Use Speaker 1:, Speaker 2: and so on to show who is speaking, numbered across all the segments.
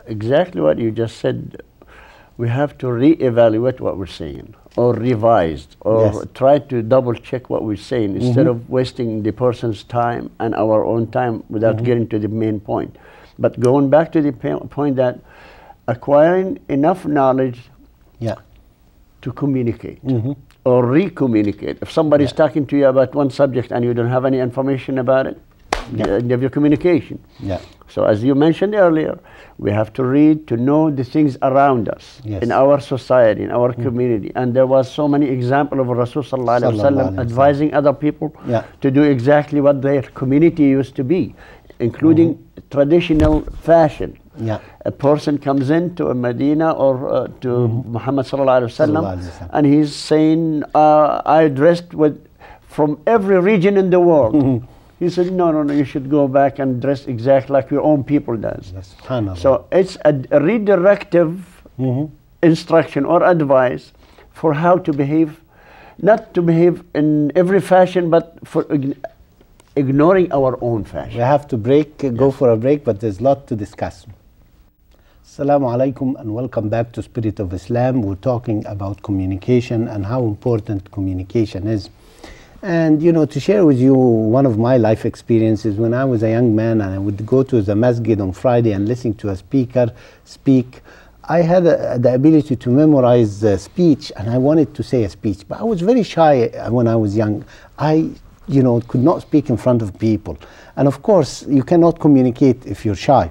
Speaker 1: exactly what you just said. We have to re-evaluate what we're saying, or revise, or try to double-check what we're saying, instead of wasting the person's time and our own time without getting to the main point. But going back to the point that acquiring enough knowledge to communicate or re-communicate. If somebody's talking to you about one subject and you don't have any information about it, you have your communication. So as you mentioned earlier, we have to read to know the things around us, in our society, in our community. And there was so many examples of Rasul sallallahu alaihi wasallam advising other people to do exactly what their community used to be, including traditional fashion. A person comes into a Medina or to Muhammad sallallahu alaihi wasallam, and he's saying, I dressed from every region in the world. He said, no, no, no, you should go back and dress exactly like your own people does. So it's a redirective instruction or advice for how to behave, not to behave in every fashion, but for ignoring our own fashion.
Speaker 2: We have to go for a break, but there's a lot to discuss. Assalamu alaikum and welcome back to Spirit of Islam. We're talking about communication and how important communication is. And you know, to share with you one of my life experiences, when I was a young man and I would go to the masjid on Friday and listen to a speaker speak, I had the ability to memorize the speech, and I wanted to say a speech, but I was very shy when I was young. I could not speak in front of people. And of course, you cannot communicate if you're shy.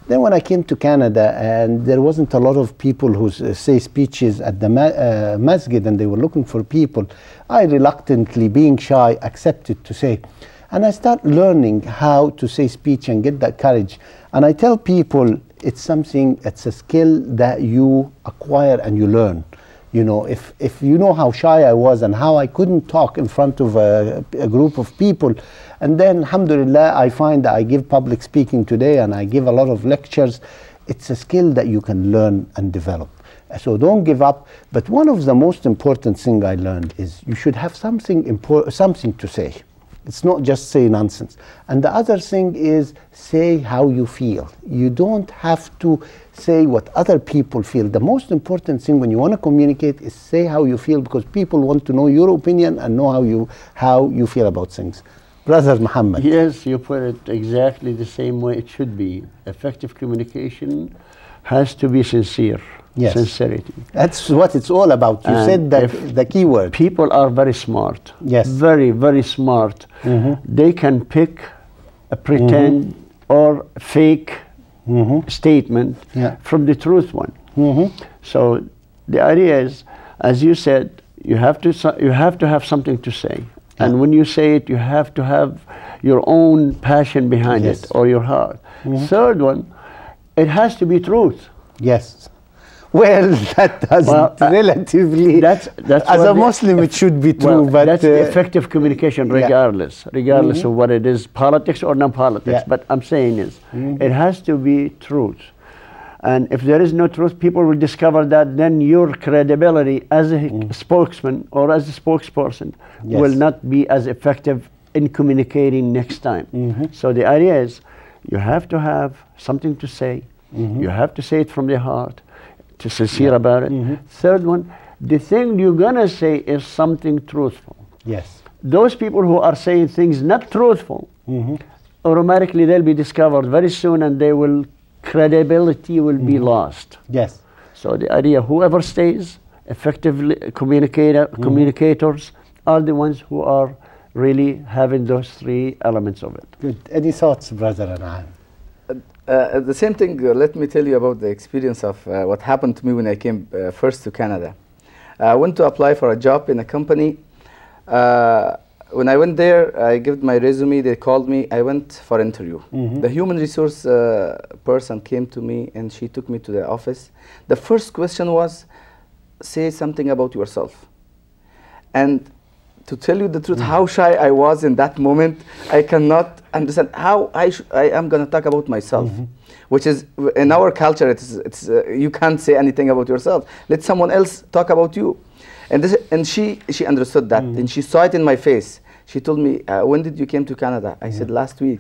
Speaker 2: Then when I came to Canada and there wasn't a lot of people who say speeches at the masjid and they were looking for people, I reluctantly, being shy, accepted to say. And I start learning how to say speech and get that courage. And I tell people it's a skill that you acquire and you learn. You know, if you know how shy I was and how I couldn't talk in front of a group of people, and then alhamdulillah I find that I give public speaking today and I give a lot of lectures, it's a skill that you can learn and develop. So don't give up. But one of the most important things I learned is you should have something to say. It's not just say nonsense. And the other thing is say how you feel. You don't have to say what other people feel. The most important thing when you want to communicate is say how you feel, because people want to know your opinion and know how you feel about things. Brother Muhammad.
Speaker 1: Yes, you put it exactly the same way it should be. Effective communication has to be sincere.
Speaker 2: Yes.
Speaker 1: Sincerity.
Speaker 2: That's what it's all about. You said the key word.
Speaker 1: People are very smart.
Speaker 2: Yes.
Speaker 1: Very, very smart. They can pick a pretend or fake statement from the truth one. So the idea is, as you said, you have to have something to say. And when you say it, you have to have your own passion behind it, or your heart. Third one, it has to be truth.
Speaker 2: Yes. Well, that doesn't relatively. That's as a Muslim, it should be true.
Speaker 1: Well,
Speaker 2: but
Speaker 1: that's the effective communication, regardless of what it is, politics or non-politics. But I'm saying is, it has to be truth. And if there is no truth, people will discover that. Then your credibility as a spokesman or as a spokesperson will not be as effective in communicating next time. So the idea is, you have to have something to say. You have to say it from the heart, to sincere about it. Third one, the thing you're gonna say is something truthful.
Speaker 2: Yes.
Speaker 1: Those people who are saying things not truthful, automatically they'll be discovered very soon, and credibility will be lost.
Speaker 2: Yes.
Speaker 1: So the idea, whoever stays effectively communicators are the ones who are really having those three elements of it.
Speaker 2: Good. Any thoughts, Brother Anand?
Speaker 3: The same thing, let me tell you about the experience of what happened to me when I came first to Canada. I went to apply for a job in a company. When I went there, I gave my resume, they called me, I went for interview. The human resource person came to me and she took me to the office. The first question was, say something about yourself. And to tell you the truth, how shy I was in that moment, I cannot understand how I am going to talk about myself, which is, in our culture, you can't say anything about yourself. Let someone else talk about you. And she understood that, and she saw it in my face. She told me, when did you came to Canada? I said, last week.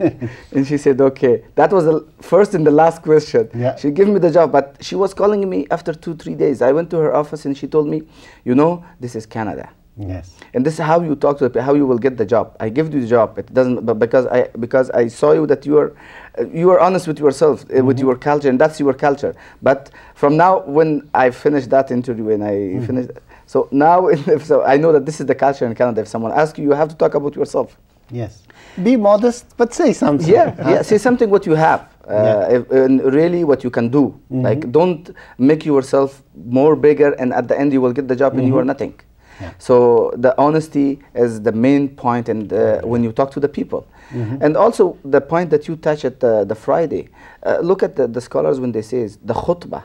Speaker 3: And she said, okay. That was the first and the last question.
Speaker 2: Yeah.
Speaker 3: She gave me the job, but she was calling me after 2-3 days. I went to her office and she told me, you know, this is Canada.
Speaker 2: Yes.
Speaker 3: And this is how you talk to the, how you will get the job. I give you the job. It doesn't, but because I saw you that you are honest with yourself, with your culture, and that's your culture. But from now, when I finished that interview and I finished, so now so I know that this is the culture in Canada. If someone asks you, you have to talk about yourself.
Speaker 2: Yes. Be modest, but say something.
Speaker 3: Yeah, yeah. Say something what you have. And really what you can do. Like, don't make yourself more bigger, and at the end you will get the job and you are nothing. Yeah. So the honesty is the main point, and when you talk to the people. And also the point that you touch at the Friday, look at the scholars when they say the khutbah,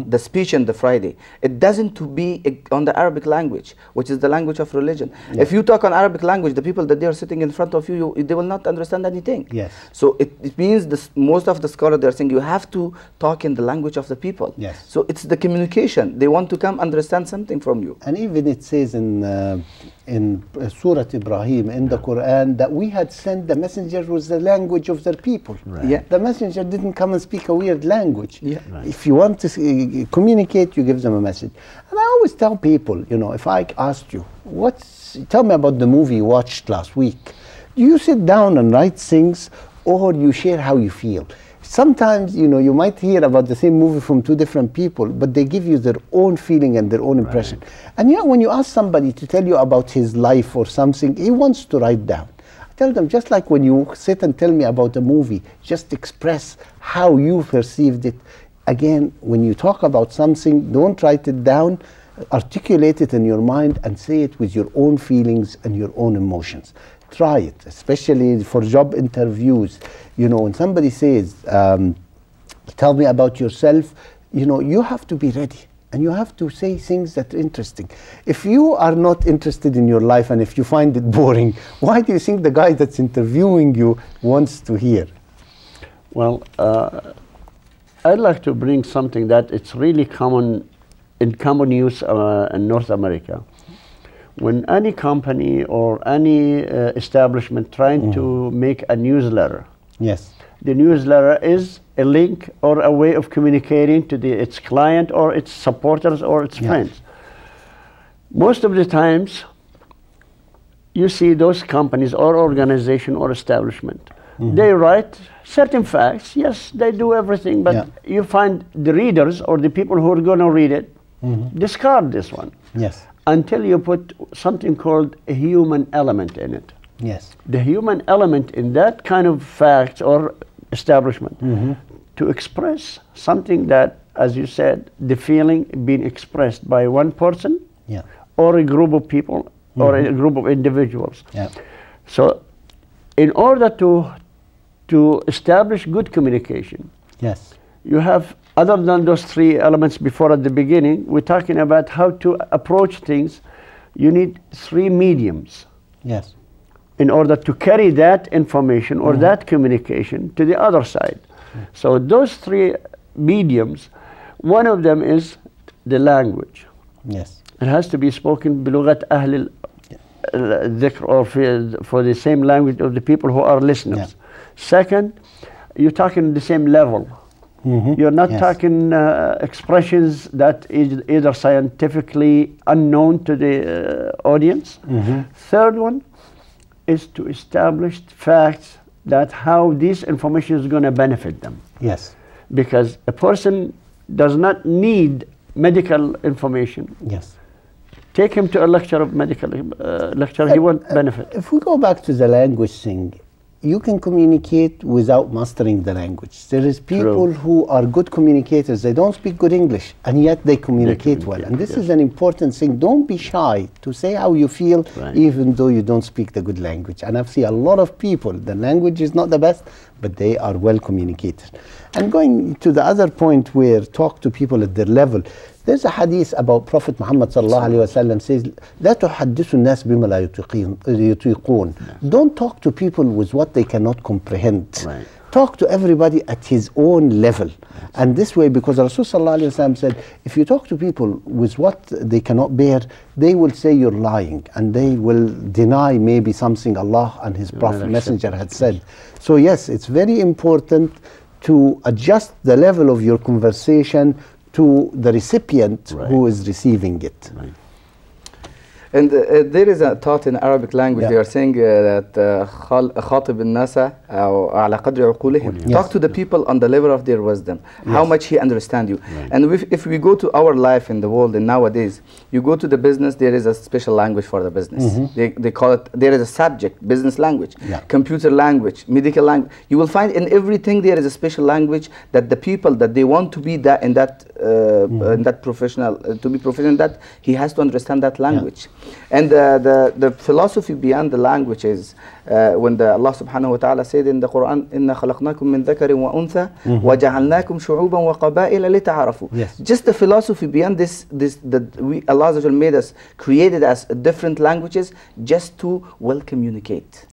Speaker 3: the speech on the Friday. It doesn't to be on the Arabic language, which is the language of religion. Yeah. If you talk on Arabic language, the people that they are sitting in front of you, they will not understand anything.
Speaker 2: Yes.
Speaker 3: So it means most of the scholars, they are saying you have to talk in the language of the people.
Speaker 2: Yes.
Speaker 3: So it's the communication. They want to come understand something from you.
Speaker 2: And even it says in Surah Ibrahim in the Quran that we had sent the messenger with the language of their people.
Speaker 3: Right. Yeah.
Speaker 2: The messenger didn't come and speak a weird language.
Speaker 3: Yeah.
Speaker 2: Right. If you want to communicate, you give them a message. And I always tell people, you know, if I asked you, tell me about the movie you watched last week. Do you sit down and write things, or you share how you feel? Sometimes, you know, you might hear about the same movie from two different people, but they give you their own feeling and their own impression. Right. And you know, when you ask somebody to tell you about his life or something, he wants to write down. I tell them, just like when you sit and tell me about a movie, just express how you perceived it. Again, when you talk about something, don't write it down, articulate it in your mind and say it with your own feelings and your own emotions. Try it, especially for job interviews. You know, when somebody says, tell me about yourself, you know, you have to be ready and you have to say things that are interesting. If you are not interested in your life and if you find it boring, why do you think the guy that's interviewing you wants to hear?
Speaker 1: Well, I'd like to bring something that it's really common use in North America. When any company or any establishment trying to make a newsletter,
Speaker 2: yes,
Speaker 1: the newsletter is a link or a way of communicating to its client or its supporters or its friends. Most of the times, you see those companies or organization or establishment, they write certain facts. Yes, they do everything, but you find the readers or the people who are going to read it discard this one.
Speaker 2: Yes.
Speaker 1: Until you put something called a human element in it.
Speaker 2: Yes.
Speaker 1: The human element in that kind of fact or establishment to express something that, as you said, the feeling being expressed by one person or a group of people or a group of individuals. So in order to establish good communication, you have, other than those three elements before at the beginning, we're talking about how to approach things. You need three mediums.
Speaker 2: Yes.
Speaker 1: In order to carry that information or that communication to the other side. So those three mediums, one of them is the language.
Speaker 2: Yes.
Speaker 1: It has to be spoken بلغة أهل الذكر, or for the same language of the people who are listeners. Second, you're talking the same level. You're not talking expressions that is either scientifically unknown to the audience. Third one is to establish facts that how this information is going to benefit them.
Speaker 2: Yes.
Speaker 1: Because a person does not need medical information.
Speaker 2: Yes.
Speaker 1: Take him to a lecture of medical lecture, he won't benefit.
Speaker 2: If we go back to the language thing, you can communicate without mastering the language. There is people who are good communicators. They don't speak good English, and yet they communicate well. And this is an important thing. Don't be shy to say how you feel, even though you don't speak the good language. And I've seen a lot of people, the language is not the best, but they are well communicated. And going to the other point where talk to people at their level, there's a hadith about Prophet Muhammad sallallahu alaihi wasallam says, لا تحدث الناس بما لا يطيقون. Don't talk to people with what they cannot comprehend. talk to everybody at his own level. And this way, because Rasul Sallallahu Alaihi Wasallam said, if you talk to people with what they cannot bear, they will say you're lying, and they will deny maybe something Allah and His Prophet Messenger had said. So yes, it's very important to adjust the level of your conversation to the recipient who is receiving it.
Speaker 3: And there is a thought in Arabic language, they are saying that خاطب الناس على قدر عقولهم. Talk to the people on the level of their wisdom, how much he understands you. And if we go to our life in the world, and nowadays, you go to the business, there is a special language for the business. They call it, there is a subject, business language, computer language, medical language. You will find in everything there is a special language that the people that they want to be that in that professional, to be professional in that, he has to understand that language. And the philosophy beyond the language is when Allah subhanahu wa ta'ala said in the Quran, إِنَّا خَلَقْنَاكُم مِّن ذَكَرٍ وَأُنثَى وَجَعَلْنَاكُم شُعُوبًا وَقَبَائِلَ لِتَعَارَفُوا. Just the philosophy beyond this that Allah made us, created us different languages just to well communicate.